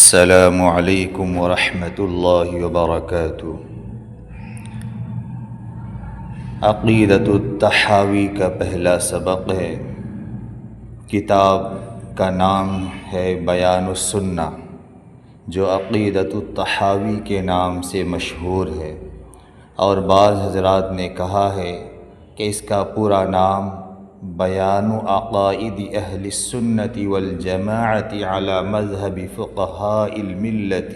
السلام علیکم ورحمۃ اللہ وبرکاتہ۔ عقیدۃ الطحاوی کا پہلا سبق ہے۔ کتاب کا نام ہے بیان السنہ، جو عقیدۃ الطحاوی کے نام سے مشہور ہے، اور بعض حضرات نے کہا ہے کہ اس کا پورا نام بیان عقائد اہل السنۃ والجماعۃ علی مذہب فقہاء الملت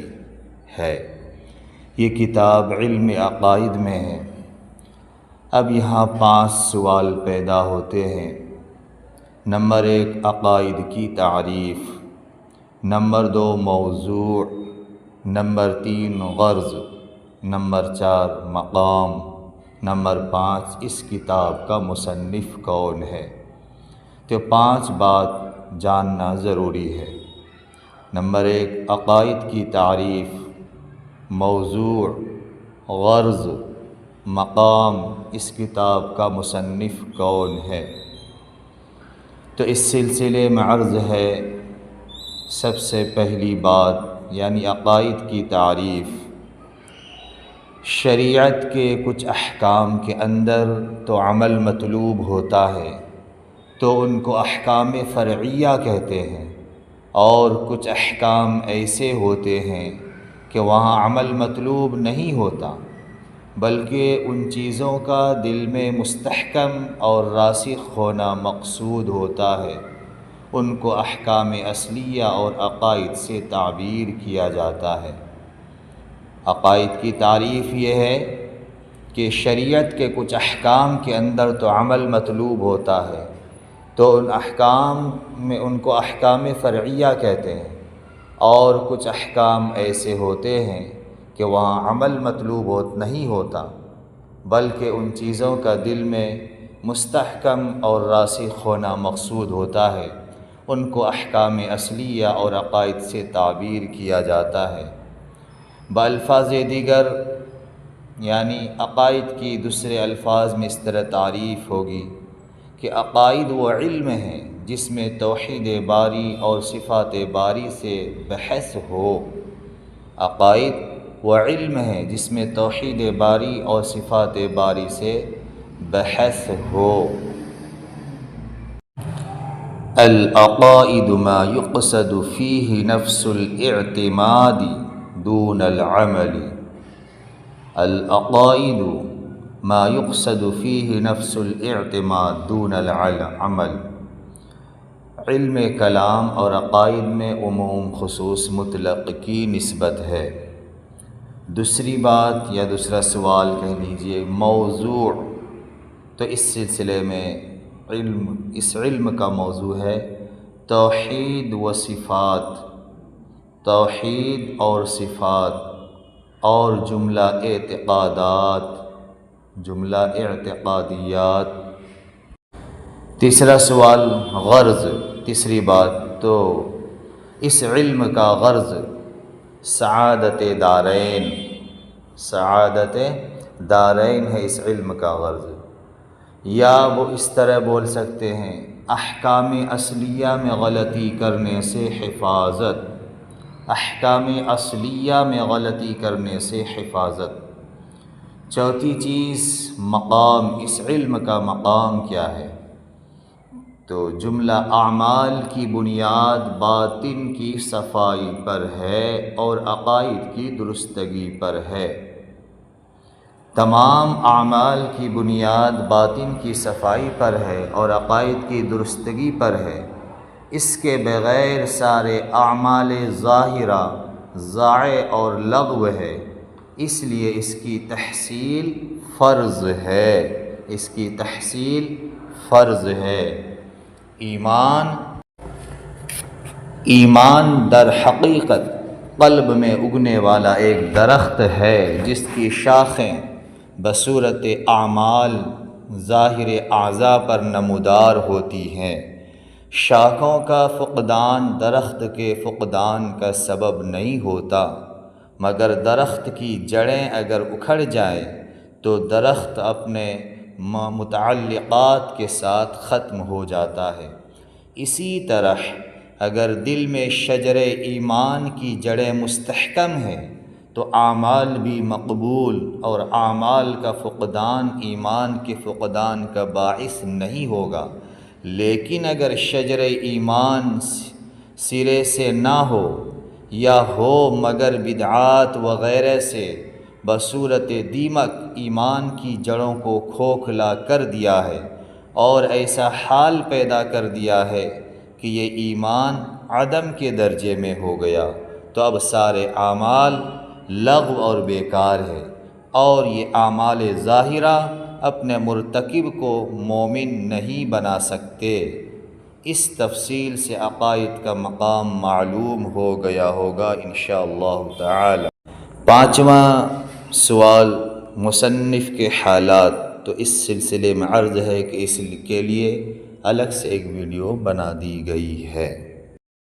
ہے۔ یہ کتاب علم عقائد میں ہے۔ اب یہاں 5 سوال پیدا ہوتے ہیں۔ نمبر 1، عقائد کی تعریف۔ نمبر 2، موضوع۔ نمبر 3، غرض۔ نمبر 4، مقام۔ نمبر 5، اس کتاب کا مصنف کون ہے؟ تو 5 بات جاننا ضروری ہے۔ نمبر 1، عقائد کی تعریف، موضوع، غرض، مقام، اس کتاب کا مصنف کون ہے؟ تو اس سلسلے میں عرض ہے، سب سے پہلی بات یعنی عقائد کی تعریف۔ شریعت کے کچھ احکام کے اندر تو عمل مطلوب ہوتا ہے، تو ان کو احکام فرعیہ کہتے ہیں، اور کچھ احکام ایسے ہوتے ہیں کہ وہاں عمل مطلوب نہیں ہوتا، بلکہ ان چیزوں کا دل میں مستحکم اور راسخ ہونا مقصود ہوتا ہے۔ ان کو احکام اصلیہ اور عقائد سے تعبیر کیا جاتا ہے۔ عقائد کی تعریف یہ ہے کہ شریعت کے کچھ احکام کے اندر تو عمل مطلوب ہوتا ہے، تو ان احکام میں ان کو احکام فرعیہ کہتے ہیں، اور کچھ احکام ایسے ہوتے ہیں کہ وہاں عمل مطلوب نہیں ہوتا، بلکہ ان چیزوں کا دل میں مستحکم اور راسخ ہونا مقصود ہوتا ہے۔ ان کو احکام اصلیہ اور عقائد سے تعبیر کیا جاتا ہے۔ بالفاظ دیگر یعنی عقائد کی دوسرے الفاظ میں اس طرح تعریف ہوگی کہ عقائد وہ علم ہیں جس میں توحید باری اور صفات باری سے بحث ہو۔ عقائد وہ علم ہیں جس میں توحید باری اور صفات باری سے بحث ہو۔ العقائد ما يقصد فيه نفس الاعتماد دون العمل۔ العقائد ما يقصد فيه نفس الاعتماد دون العمل۔ علم کلام اور عقائد میں عموم خصوص مطلق کی نسبت ہے۔ دوسری بات یا دوسرا سوال کہہ لیجئے، موضوع۔ تو اس سلسلے میں اس علم کا موضوع ہے توحید و صفات، توحید اور صفات، اور جملہ اعتقادات، جملہ اعتقادیات۔ تیسرا سوال، غرض۔ تیسری بات تو اس علم کا غرض سعادت دارین، سعادت دارین ہے اس علم کا غرض۔ یا وہ اس طرح بول سکتے ہیں، احکام اصلیہ میں غلطی کرنے سے حفاظت، احکام اصلیہ میں غلطی کرنے سے حفاظت۔ چوتھی چیز، مقام۔ اس علم کا مقام کیا ہے؟ تو جملہ اعمال کی بنیاد باطن کی صفائی پر ہے اور عقائد کی درستگی پر ہے۔ تمام اعمال کی بنیاد باطن کی صفائی پر ہے اور عقائد کی درستگی پر ہے۔ اس کے بغیر سارے اعمال ظاہرہ ضائع اور لغو ہے، اس لیے اس کی تحصیل فرض ہے، اس کی تحصیل فرض ہے۔ ایمان در حقیقت قلب میں اگنے والا ایک درخت ہے جس کی شاخیں بصورت اعمال ظاہر اعضاء پر نمودار ہوتی ہیں۔ شاخوں کا فقدان درخت کے فقدان کا سبب نہیں ہوتا، مگر درخت کی جڑیں اگر اکھڑ جائیں تو درخت اپنے متعلقات کے ساتھ ختم ہو جاتا ہے۔ اسی طرح اگر دل میں شجر ایمان کی جڑیں مستحکم ہیں تو اعمال بھی مقبول اور اعمال کا فقدان ایمان کے فقدان کا باعث نہیں ہوگا۔ لیکن اگر شجر ایمان سرے سے نہ ہو یا ہو مگر بدعات وغیرہ سے بصورت دیمک ایمان کی جڑوں کو کھوکھلا کر دیا ہے اور ایسا حال پیدا کر دیا ہے کہ یہ ایمان عدم کے درجے میں ہو گیا، تو اب سارے اعمال لغو اور بیکار ہے، اور یہ اعمال ظاہرہ اپنے مرتکب کو مومن نہیں بنا سکتے۔ اس تفصیل سے عقائد کا مقام معلوم ہو گیا ہوگا انشاءاللہ تعالی۔ پانچواں سوال مصنف کے حالات، تو اس سلسلے میں عرض ہے کہ اس کے لیے الگ سے ایک ویڈیو بنا دی گئی ہے۔